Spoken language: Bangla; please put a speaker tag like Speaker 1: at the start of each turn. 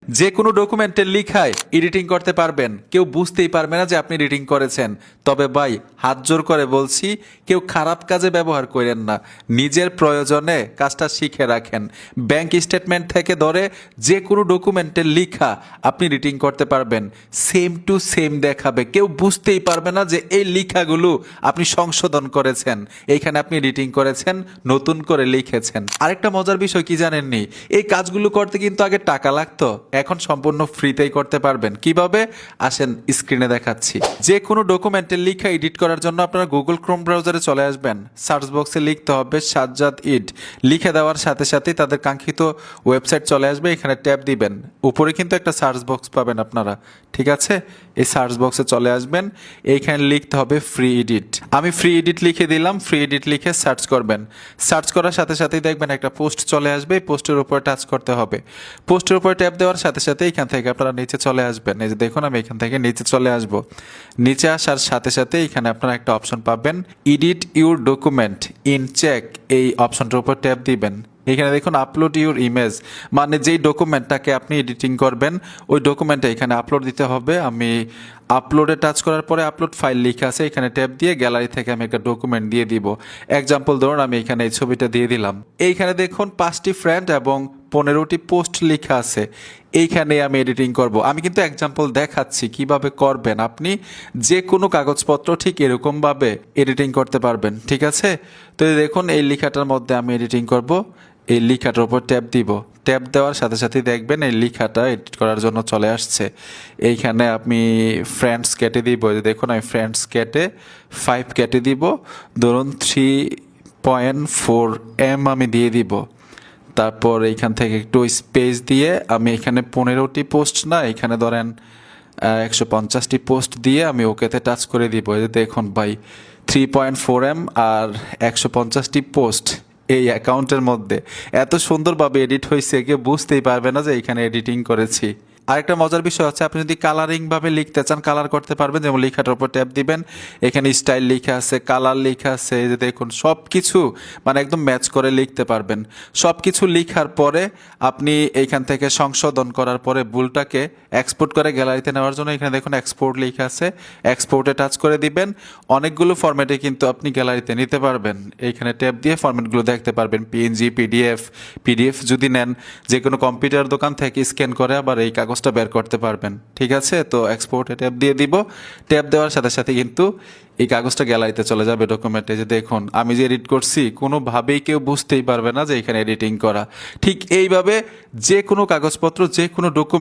Speaker 1: যে কোনো ডকুমেন্টের লিখায় এডিটিং করতে পারবেন, কেউ বুঝতেই পারবে না যে আপনি এডিটিং করেছেন। তবে ভাই হাত জোর করে বলছি, কেউ খারাপ কাজে ব্যবহার করেন না, নিজের প্রয়োজনে কাজটা শিখে রাখেন। ব্যাংক স্টেটমেন্ট থেকে ধরে যে কোনো ডকুমেন্টের লিখা আপনি এডিটিং করতে পারবেন, সেম টু সেম দেখাবে, কেউ বুঝতেই পারবে না যে এই লিখাগুলো আপনি সংশোধন করেছেন, এইখানে আপনি এডিটিং করেছেন, নতুন করে লিখেছেন। আরেকটা মজার বিষয় কি জানেননি, এই কাজগুলো করতে কিন্তু আগে টাকা লাগতো, এখন সম্পূর্ণ ফ্রিতেই করতে পারবেন। কিভাবে আসেন স্ক্রিনে দেখাচ্ছি। যে কোনো ডকুমেন্টের লিখা এডিট করার জন্য আপনারা গুগল ক্রোম ব্রাউজারে চলে আসবেন, সার্চ বক্সে লিখতে হবে সাজ্জাদ ইড, লিখে দেওয়ার সাথে সাথেই তাদের কাঙ্ক্ষিত ওয়েবসাইট চলে আসবে, এখানে ট্যাব দিবেন, উপরে কিন্তু একটা সার্চ বক্স পাবেন আপনারা, ঠিক আছে? এই সার্চ বক্সে চলে আসবেন, এইখানে লিখতে হবে ফ্রি এডিট। আমি ফ্রি এডিট লিখে দিলাম, ফ্রি এডিট লিখে সার্চ করবেন। সার্চ করার সাথে সাথেই দেখবেন একটা পোস্ট চলে আসবে, এই পোস্টের উপর টাচ করতে হবে। পোস্টের উপর ট্যাপ দেওয়ার সাথে সাথে এখান থেকে আপনারা নিচে চলে আসবেন। এই যে দেখুন, আমি এখান থেকে নিচে চলে আসব। নিচে আসার সাথে সাথে এখানে আপনারা একটা অপশন পাবেন, edit your document in check, এই অপশনটার উপর ট্যাপ দিবেন। এখানে দেখুন আপলোড ইউর ইমেজ, মানে যেই ডকুমেন্টটাকে আপনি এডিটিং করবেন ওই ডকুমেন্টটা এখানে আপলোড দিতে হবে। আমি আপলোডে টাচ করার পরে আপলোড ফাইল লেখা আছে, এখানে ট্যাপ দিয়ে গ্যালারি থেকে আমি একটা ডকুমেন্ট দিয়ে দিব। এক্সাম্পল ধরুন আমি এখানে এই ছবিটা দিয়ে দিলাম। এইখানে দেখুন 5টি ফ্রেন্ড এবং 15টি পোস্ট লেখা আছে, এইখানে আমি এডিটিং করব। আমি কিন্তু এক্সাম্পল দেখাচ্ছি কিভাবে করবেন, আপনি যে কোনো কাগজপত্র ঠিক এরকমভাবে এডিটিং করতে পারবেন, ঠিক আছে? তো এই দেখুন এই লেখাটার মধ্যে আমি এডিটিং করব, এই লেখাটার উপর ট্যাপ দিব। ট্যাপ দেওয়ার সাথে সাথে দেখবেন এই লেখাটা এডিট করার জন্য চলে আসছে। এইখানে আমি ফ্রেন্ডস কেটে দিব, দেখুন আমি ফ্রেন্ডস কেটে 5 কেটে দিব, ধরুন 3.4 আমি দিয়ে দিব। তারপর এইখান থেকে একটু স্পেস দিয়ে আমি এখানে 15টি পোস্ট না, এখানে ধরেন 150টি পোস্ট দিয়ে আমি ওকেতে টাচ করে দিব। এই যে দেখুন ভাই 3.4 আর 150টি পোস্ট এই অ্যাকাউন্টের মধ্যে এত সুন্দরভাবে এডিট হয়েছে, কেউ বুঝতেই পারবে না যে এখানে এডিটিং করেছি। আরেকটা মজার বিষয় হচ্ছে, আপনি যদি কালারিং ভাবে লিখতে চান কালার করতে পারবেন, যেমন লেখাটার উপর ট্যাপ দিবেন, এখানে স্টাইল লেখা আছে, কালার লেখা আছে, এই যে দেখুন সব কিছু মানে একদম ম্যাচ করে লিখতে পারবেন। সব কিছু লেখার পরে আপনি এইখান থেকে সংশোধন করার পরে ভুলটাকে এক্সপোর্ট করে গ্যালারিতে নেওয়ার জন্য এখানে দেখুন এক্সপোর্ট লেখা আছে, এক্সপোর্টে টাচ করে দিবেন। অনেকগুলো ফরম্যাটে কিন্তু আপনি গ্যালারিতে নিতে পারবেন, এইখানে ট্যাপ দিয়ে ফরম্যাটগুলো দেখতে পারবেন, পিএনজি, পিডিএফ যদি নেন যে কোনো কম্পিউটার দোকান থেকে স্ক্যান করে আবার এই কাগজটা বের করতে পারবেন, ঠিক আছে? তো এক্সপোর্টে ট্যাপ দিয়ে দিব, ট্যাপ দেওয়ার সাথে সাথে কিন্তু এই কাগজটা গ্যালারিতে চলে যাবে ডকুমেন্টে। যে দেখুন আমি যে এডিট করছি কোনোভাবেই কেউ বুঝতেই পারবে না যে এখানে এডিটিং করা। ঠিক এইভাবে যে কোনো কাগজপত্র, যে কোনো ডকুমেন্ট